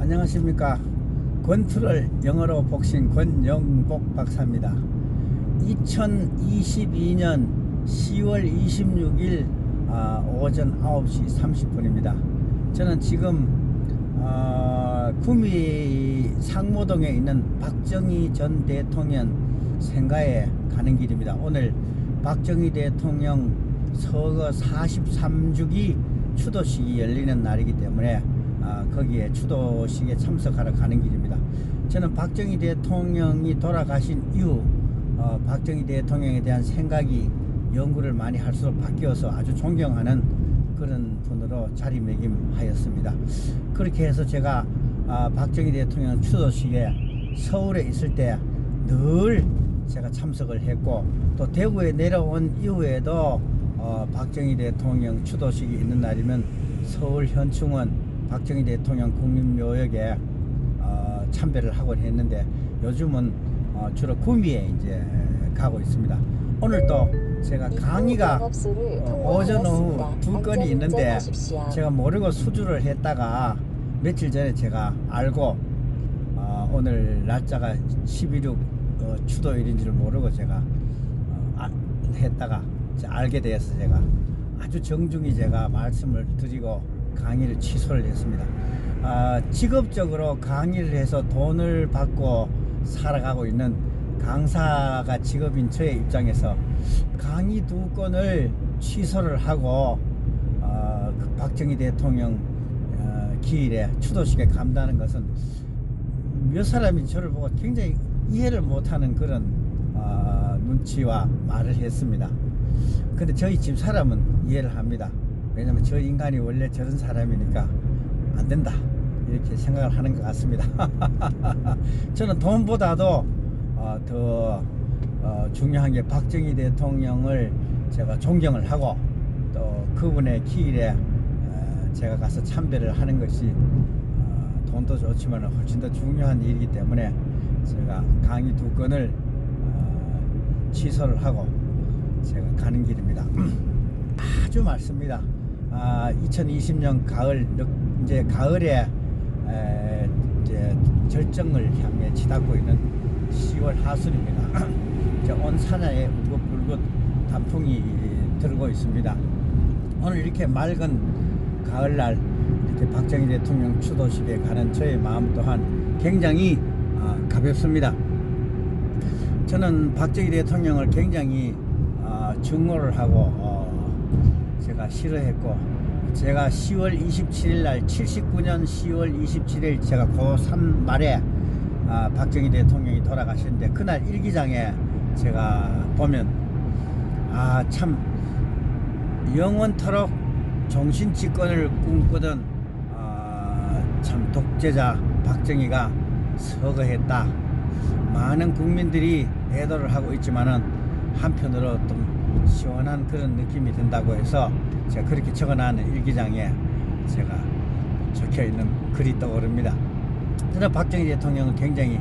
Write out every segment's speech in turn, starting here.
안녕하십니까. 권투를 영어로 복싱 권영복 박사입니다. 2022년 10월 26일 오전 9시 30분입니다. 저는 지금 구미 상모동에 있는 박정희 전 대통령 생가에 가는 길입니다. 오늘 박정희 대통령 서거 43주기 추도식이 열리는 날이기 때문에 거기에 추도식에 참석하러 가는 길입니다. 저는 박정희 대통령이 돌아가신 이후 박정희 대통령에 대한 생각이 연구를 많이 할수록 바뀌어서 아주 존경하는 그런 분으로 자리매김하였습니다. 그렇게 해서 제가 박정희 대통령 추도식에 서울에 있을 때 늘 제가 참석을 했고, 또 대구에 내려온 이후에도 박정희 대통령 추도식이 있는 날이면 서울 현충원 박정희 대통령 국립묘역에 참배를 하곤 했는데, 요즘은 주로 구미에 이제 가고 있습니다. 오늘 또 제가 강의가 오전 오후 두 건이 있는데 제가 모르고 수주를 했다가 며칠 전에 제가 알고 오늘 날짜가 11.6 추도일인 줄 모르고 제가 했다가 알게 되어서 제가 아주 정중히 제가 말씀을 드리고 강의를 취소를 했습니다. 직업적으로 강의를 해서 돈을 받고 살아가고 있는 강사가 직업인 저의 입장에서 강의 두 건을 취소를 하고 그 박정희 대통령 기일에 추도식에 간다는 것은 몇 사람이 저를 보고 굉장히 이해를 못하는 그런 눈치와 말을 했습니다. 근데 저희 집 사람은 이해를 합니다. 왜냐면 저 인간이 원래 저런 사람이니까 안 된다 이렇게 생각을 하는 것 같습니다. 저는 돈보다도 더 중요한 게 박정희 대통령을 제가 존경을 하고, 또 그분의 기일에 제가 가서 참배를 하는 것이 돈도 좋지만 훨씬 더 중요한 일이기 때문에 제가 강의 두 건을 취소를 하고 제가 가는 길입니다. 아주 맑습니다. 2020년 가을, 이제 가을에 이제 절정을 향해 치닫고 있는 10월 하순입니다. 온 산하에 울긋불긋 단풍이 들고 있습니다. 오늘 이렇게 맑은 가을날 이렇게 박정희 대통령 추도식에 가는 저의 마음 또한 굉장히 가볍습니다. 저는 박정희 대통령을 굉장히 증오를 하고 제가 싫어했고, 제가 10월 27일 날 79년 10월 27일 제가 고3 말에 박정희 대통령이 돌아가셨는데, 그날 일기장에 제가 보면 참 영원토록 종신집권을 꿈꾸던 참 독재자 박정희가 서거했다. 많은 국민들이 애도를 하고 있지만은 한편으로 좀 시원한 그런 느낌이 든다고 해서 제가 그렇게 적어놨는 일기장에 제가 적혀있는 글이 떠오릅니다. 저는 박정희 대통령은 굉장히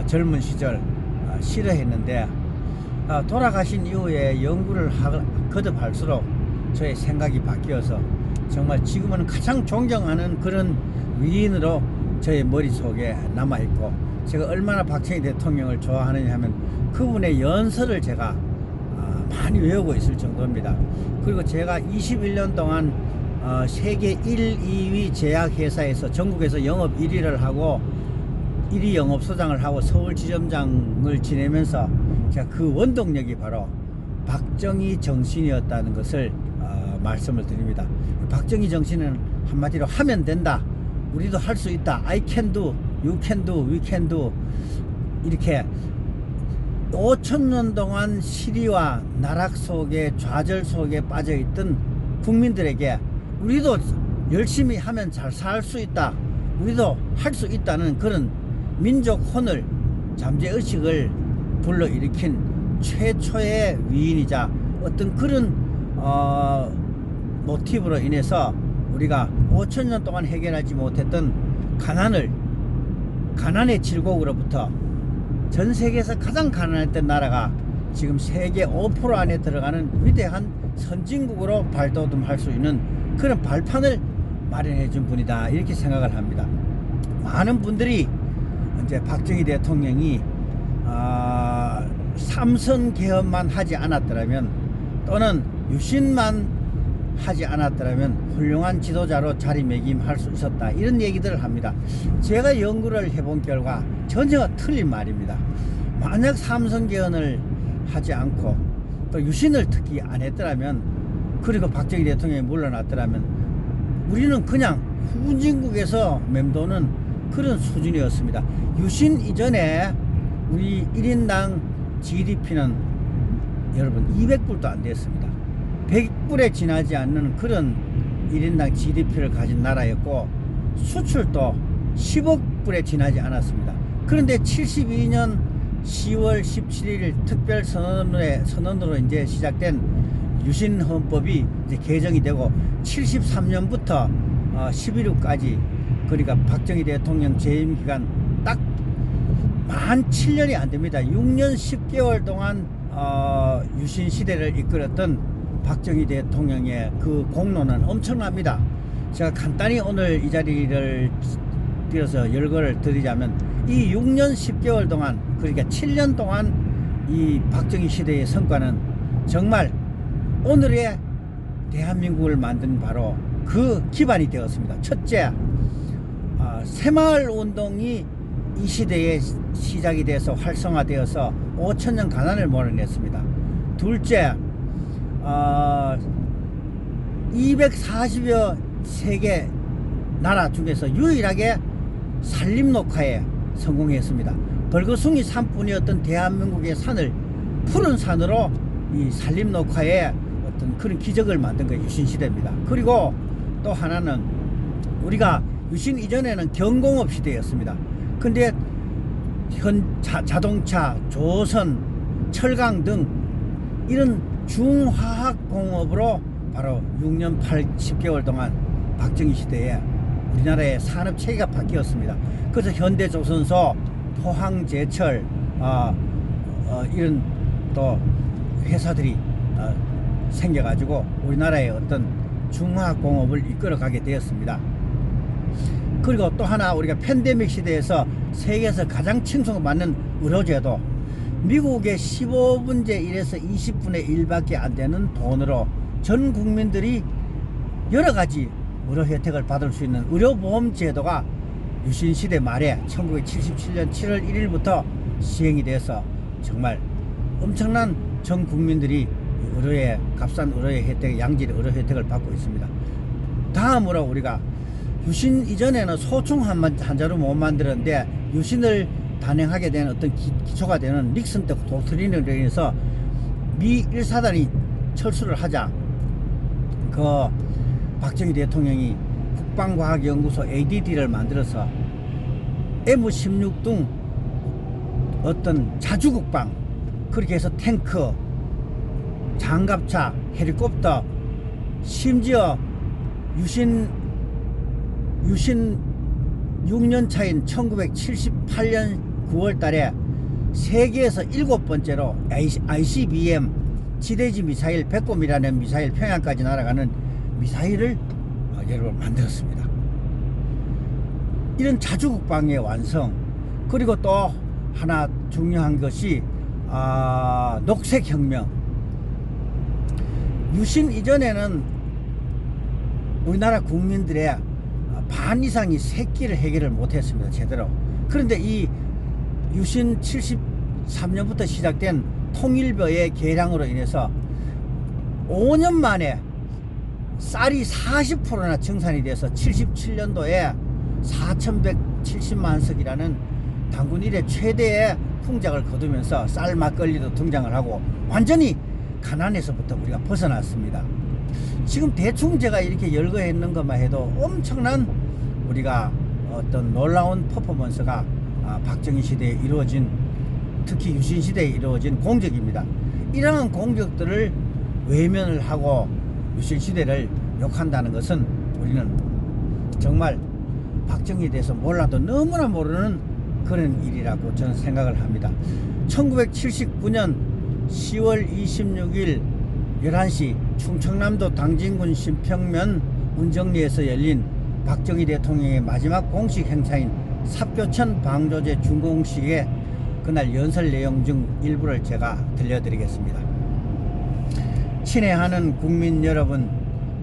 젊은 시절 싫어했는데 돌아가신 이후에 연구를 거듭할수록 저의 생각이 바뀌어서 정말 지금은 가장 존경하는 그런 위인으로 저의 머릿속에 남아있고, 제가 얼마나 박정희 대통령을 좋아하느냐 하면 그분의 연설을 제가 많이 외우고 있을 정도입니다. 그리고 제가 21년 동안 세계 1, 2위 제약회사에서 전국에서 영업 1위를 하고 1위 영업소장을 하고 서울지점장을 지내면서 제가 그 원동력이 바로 박정희 정신이었다는 것을 말씀을 드립니다. 박정희 정신은 한마디로 하면 된다, 우리도 할 수 있다, I can do, you can do, we can do, 이렇게 5천년 동안 시리와 나락 속에 좌절 속에 빠져있던 국민들에게 우리도 열심히 하면 잘 살 수 있다, 우리도 할 수 있다는 그런 민족 혼을, 잠재의식을 불러일으킨 최초의 위인이자 어떤 그런 모티브로 인해서 우리가 5천년 동안 해결하지 못했던 가난의 질곡으로부터 전 세계에서 가장 가난했던 나라가 지금 세계 5% 안에 들어가는 위대한 선진국으로 발돋움할 수 있는 그런 발판을 마련해 준 분이다, 이렇게 생각을 합니다. 많은 분들이 이제 박정희 대통령이 삼선 개헌만 하지 않았더라면 또는 유신만 하지 않았더라면 훌륭한 지도자로 자리매김할 수 있었다, 이런 얘기들을 합니다. 제가 연구를 해본 결과 전혀 틀린 말입니다. 만약 삼선 개헌을 하지 않고 또 유신을 특히 안 했더라면, 그리고 박정희 대통령이 물러났더라면 우리는 그냥 후진국에서 맴도는 그런 수준이었습니다. 유신 이전에 우리 1인당 GDP는 여러분 200불도 안 됐습니다. 100불에 지나지 않는 그런 1인당 GDP를 가진 나라였고, 수출도 10억 불에 지나지 않았습니다. 그런데 72년 10월 17일 특별선언으로 이제 시작된 유신헌법이 이제 개정이 되고 73년부터 11호까지, 그러니까 박정희 대통령 재임 기간 딱 만 7년이 안 됩니다. 6년 10개월 동안 유신 시대를 이끌었던 박정희 대통령의 그 공로는 엄청납니다. 제가 간단히 오늘 이 자리를 들어서 열거를 드리자면, 이 6년 10개월 동안, 그러니까 7년 동안 이 박정희 시대의 성과는 정말 오늘의 대한민국을 만든 바로 그 기반이 되었습니다. 첫째, 새마을 운동이 이 시대에 시작이 돼서 활성화되어서 5천년 가난을 몰아냈습니다. 둘째, 240여 세계 나라 중에서 유일하게 산림녹화에 성공했습니다. 벌거숭이 산뿐이었던 대한민국의 산을 푸른 산으로 이 산림녹화에 어떤 그런 기적을 만든 게 유신시대입니다. 그리고 또 하나는, 우리가 유신 이전에는 경공업 시대였습니다. 근데 자동차, 조선, 철강 등 이런 중화학공업으로 바로 6년 10개월 동안 박정희 시대에 우리나라의 산업 체계가 바뀌었습니다. 그래서 현대조선소, 포항제철, 이런 또 회사들이 생겨가지고 우리나라의 어떤 중화학공업을 이끌어가게 되었습니다. 그리고 또 하나, 우리가 팬데믹 시대에서 세계에서 가장 칭송받는 의료제도, 미국의 15분의 1에서 20분의 1밖에 안 되는 돈으로 전 국민들이 여러 가지 의료 혜택을 받을 수 있는 의료보험 제도가 유신시대 말에 1977년 7월 1일부터 시행이 돼서 정말 엄청난 전 국민들이 의료의 값싼 의료의 혜택, 양질 의료 혜택을 받고 있습니다. 다음으로 우리가 유신 이전에는 소총 한자로 못 만들었는데, 유신을 단행하게 된 어떤 기초가 되는 닉슨 때 독트린으로 인해서 미 1사단이 철수를 하자 그 박정희 대통령이 국방과학연구소 ADD를 만들어서 M16 등 어떤 자주국방, 그렇게 해서 탱크, 장갑차, 헬리콥터, 심지어 유신 6년 차인 1978년 9월 달에 세계에서 7번째로 ICBM 지대지 미사일 배꼽이라는 미사일, 평양까지 날아가는 미사일을 여러분 만들었습니다. 이런 자주국방의 완성, 그리고 또 하나 중요한 것이 녹색혁명. 유신 이전에는 우리나라 국민들의 반 이상이 세끼를 해결을 못했습니다, 제대로. 그런데 이 유신 73년부터 시작된 통일벼의 개량으로 인해서 5년 만에 쌀이 40%나 증산이 돼서 77년도에 4170만 석이라는 당군 이래 최대의 풍작을 거두면서 쌀 막걸리도 등장을 하고 완전히 가난에서부터 우리가 벗어났습니다. 지금 대충 제가 이렇게 열거했는 것만 해도 엄청난 우리가 어떤 놀라운 퍼포먼스가 박정희 시대에 이루어진, 특히 유신 시대에 이루어진 공적입니다. 이러한 공적들을 외면을 하고 유신 시대를 욕한다는 것은 우리는 정말 박정희에 대해서 몰라도 너무나 모르는 그런 일이라고 저는 생각을 합니다. 1979년 10월 26일 11시 충청남도 당진군 신평면 운정리에서 열린 박정희 대통령의 마지막 공식 행사인 삽교천 방조제 준공식의 그날 연설 내용 중 일부를 제가 들려드리겠습니다. 친애하는 국민 여러분,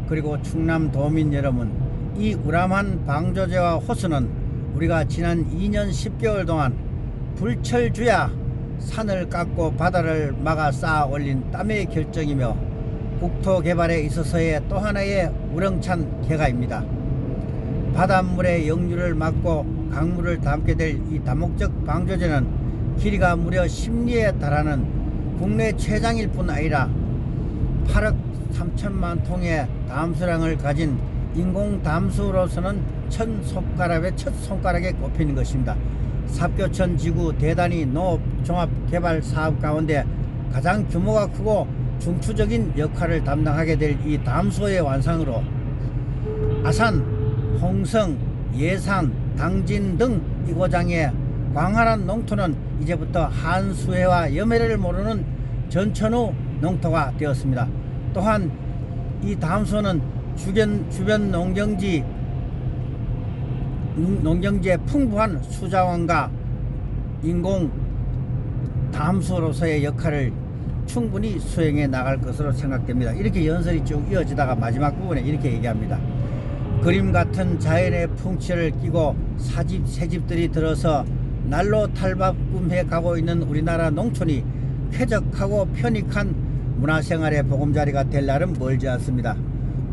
그리고 충남도민 여러분, 이 우람한 방조제와 호수는 우리가 지난 2년 10개월 동안 불철주야 산을 깎고 바다를 막아 쌓아 올린 땀의 결정이며 국토 개발에 있어서의 또 하나의 우렁찬 개가입니다. 바닷물의 역류를 막고 강물을 담게 될 이 다목적 방조제는 길이가 무려 10리에 달하는 국내 최장일 뿐 아니라 8억 3천만 통의 담수량을 가진 인공 담수로서는 첫 손가락에 꼽히는 것입니다. 삽교천 지구 대단위 농업 종합 개발 사업 가운데 가장 규모가 크고 중추적인 역할을 담당하게 될 이 담수의 완성으로 아산, 홍성, 예산, 당진 등 이고장의 광활한 농토는 이제부터 한수해와 여매를 모르는 전천후 농토가 되었습니다. 또한 이 담수는 주변 농경지의 풍부한 수자원과 인공 담수로서의 역할을 충분히 수행해 나갈 것으로 생각됩니다. 이렇게 연설이 쭉 이어지다가 마지막 부분에 이렇게 얘기합니다. 그림 같은 자연의 풍치를 끼고 새집들이 들어서 날로 탈바꿈해 가고 있는 우리나라 농촌이 쾌적하고 편익한 문화생활의 보금자리가 될 날은 멀지 않습니다.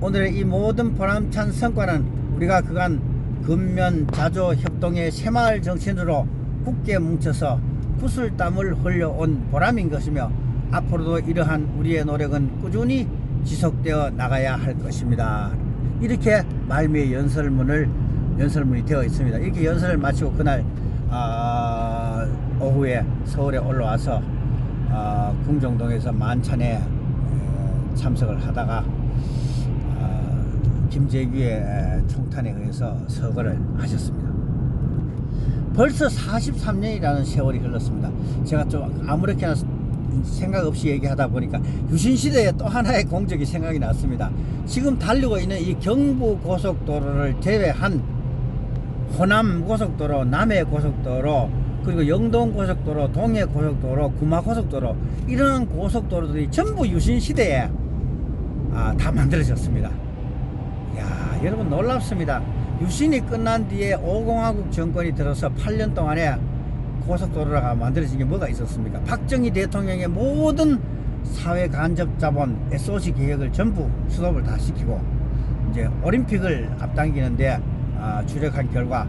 오늘의 이 모든 보람찬 성과는 우리가 그간 근면 자조 협동의 새마을 정신으로 굳게 뭉쳐서 구슬땀을 흘려온 보람인 것이며 앞으로도 이러한 우리의 노력은 꾸준히 지속되어 나가야 할 것입니다. 이렇게 말미의 연설문이 되어 있습니다. 이렇게 연설을 마치고 그날 오후에 서울에 올라와서 궁정동에서 만찬에 참석을 하다가 김재규의 총탄에 의해서 서거를 하셨습니다. 벌써 43년이라는 세월이 흘렀습니다. 제가 좀 아무렇게나 생각 없이 얘기하다 보니까 유신시대의 또 하나의 공적이 생각이 났습니다. 지금 달리고 있는 이 경부고속도로를 제외한 호남고속도로, 남해고속도로, 그리고 영동고속도로, 동해고속도로, 구마고속도로, 이런 고속도로들이 전부 유신시대에 다 만들어졌습니다. 이야, 여러분 놀랍습니다. 유신이 끝난 뒤에 5공화국 정권이 들어서 8년 동안에 고속도로가 만들어진 게 뭐가 있었습니까? 박정희 대통령의 모든 사회 간접 자본 SOC 계획을 전부 스톱을 다 시키고 이제 올림픽을 앞당기는데 주력한 결과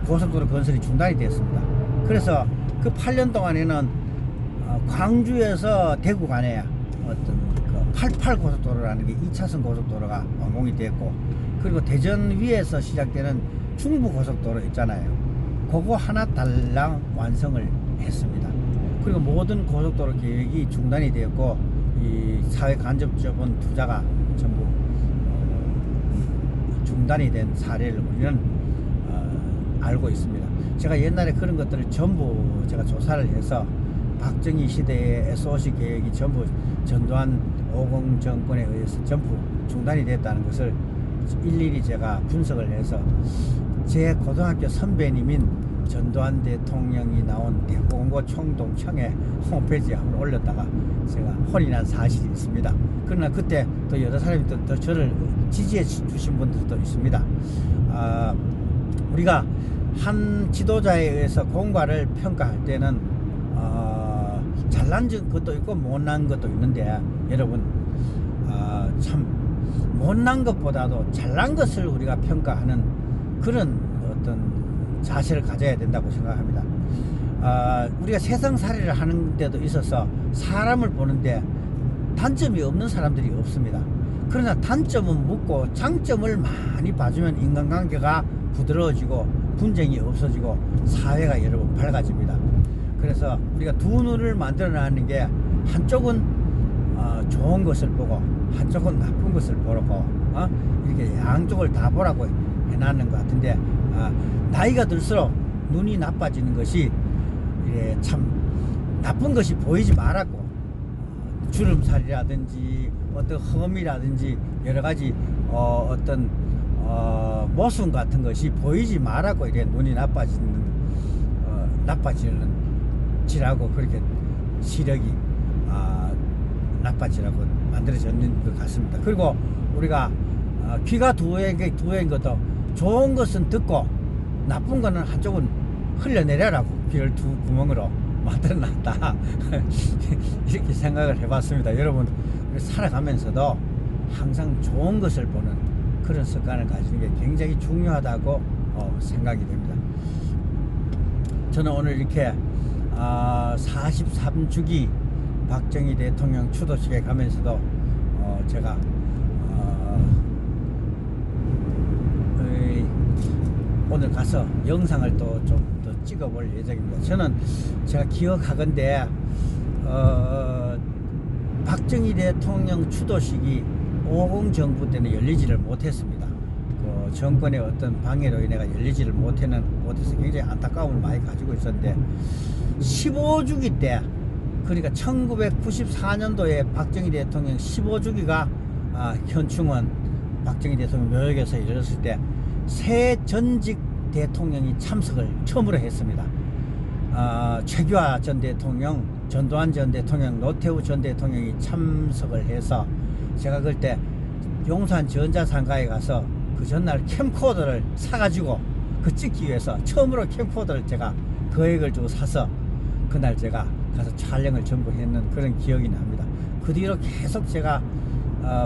고속도로 건설이 중단이 되었습니다. 그래서 그 8년 동안에는 광주에서 대구 간에 어떤 88 고속도로라는 게 2차선 고속도로가 완공이 됐고, 그리고 대전 위에서 시작되는 중부 고속도로 있잖아요. 그거 하나 달랑 완성을 했습니다. 그리고 모든 고속도로 계획이 중단이 되었고, 이 사회 간접 자본 투자가 전부 중단이 된 사례를 우리는 알고 있습니다. 제가 옛날에 그런 것들을 전부 제가 조사를 해서 박정희 시대의 SOC 계획이 전부 전두환 50 정권에 의해서 전부 중단이 됐다는 것을 일일이 제가 분석을 해서 제 고등학교 선배님인 전두환 대통령이 나온 대공고 총동청에 홈페이지에 한번 올렸다가 제가 혼이 난 사실이 있습니다. 그러나 그때 또 여러 사람이 또 저를 지지해 주신 분들도 있습니다. 우리가 한 지도자에 의해서 공과를 평가할 때는 잘난 것도 있고 못난 것도 있는데, 여러분 참 못난 것보다도 잘난 것을 우리가 평가하는 그런 어떤 자세를 가져야 된다고 생각합니다. 우리가 세상살이를 하는 데도 있어서 사람을 보는데 단점이 없는 사람들이 없습니다. 그러나 단점은 묻고 장점을 많이 봐주면 인간관계가 부드러워지고 분쟁이 없어지고 사회가 여러분 밝아집니다. 그래서 우리가 두 눈을 만들어 놨는 게 한쪽은 좋은 것을 보고 한쪽은 나쁜 것을 보고 이렇게 양쪽을 다 보라고 해놨는 것 같은데, 나이가 들수록 눈이 나빠지는 것이 참 나쁜 것이 보이지 말았고, 주름살이라든지 어떤 험이라든지 여러 가지 어떤 모순 같은 것이 보이지 말라고 이래 눈이 나빠지는 지라고 그렇게 시력이 나빠지라고 만들어졌는 것 같습니다. 그리고 우리가 귀가 두개인 것도 좋은 것은 듣고 나쁜 거는 한쪽은 흘려내려라고 귀를 두 구멍으로 만들어놨다. 이렇게 생각을 해봤습니다. 여러분 살아가면서도 항상 좋은 것을 보는 그런 습관을 가지는 게 굉장히 중요하다고 생각이 됩니다. 저는 오늘 이렇게 43주기 박정희 대통령 추도식에 가면서도 제가 오늘 가서 영상을 또 좀 더 찍어볼 예정입니다. 저는 제가 기억하건대 박정희 대통령 추도식이 50 정부 때는 열리지를 못했습니다. 그 정권의 어떤 방해로 인해 열리지를 못해서 굉장히 안타까움을 많이 가지고 있었는데 15주기 때, 그러니까 1994년도에 박정희 대통령 15주기가 현충원 박정희 대통령 묘역에서 열렸을 때 새 전직 대통령이 참석을 처음으로 했습니다. 최규하 전 대통령, 전두환 전 대통령, 노태우 전 대통령이 참석을 해서 제가 그때 용산 전자상가에 가서 그 전날 캠코더를 사가지고 그 찍기 위해서 처음으로 캠코더를 제가 거액을 주고 사서 그날 제가 가서 촬영을 전부 했는 그런 기억이 납니다. 그 뒤로 계속 제가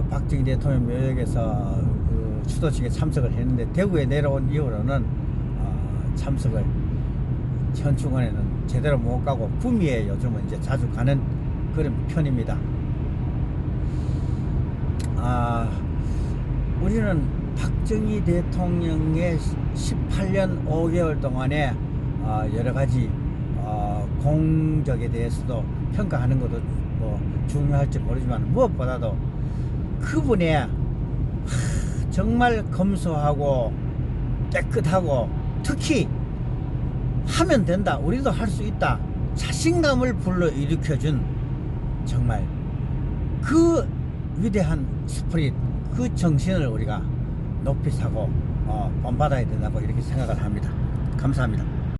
박정희 대통령 묘역에서 그 추도식에 참석을 했는데 대구에 내려온 이후로는 참석을 현충원에는 제대로 못 가고 구미에 요즘은 이제 자주 가는 그런 편입니다. 우리는 박정희 대통령의 18년 5개월 동안에 여러 가지 공적에 대해서도 평가하는 것도 뭐 중요할지 모르지만 무엇보다도 그분의 정말 검소하고 깨끗하고 특히 하면 된다, 우리도 할 수 있다, 자신감을 불러일으켜준 정말 그 위대한 스피릿, 그 정신을 우리가 높이 사고 본받아야 된다고 이렇게 생각을 합니다. 감사합니다.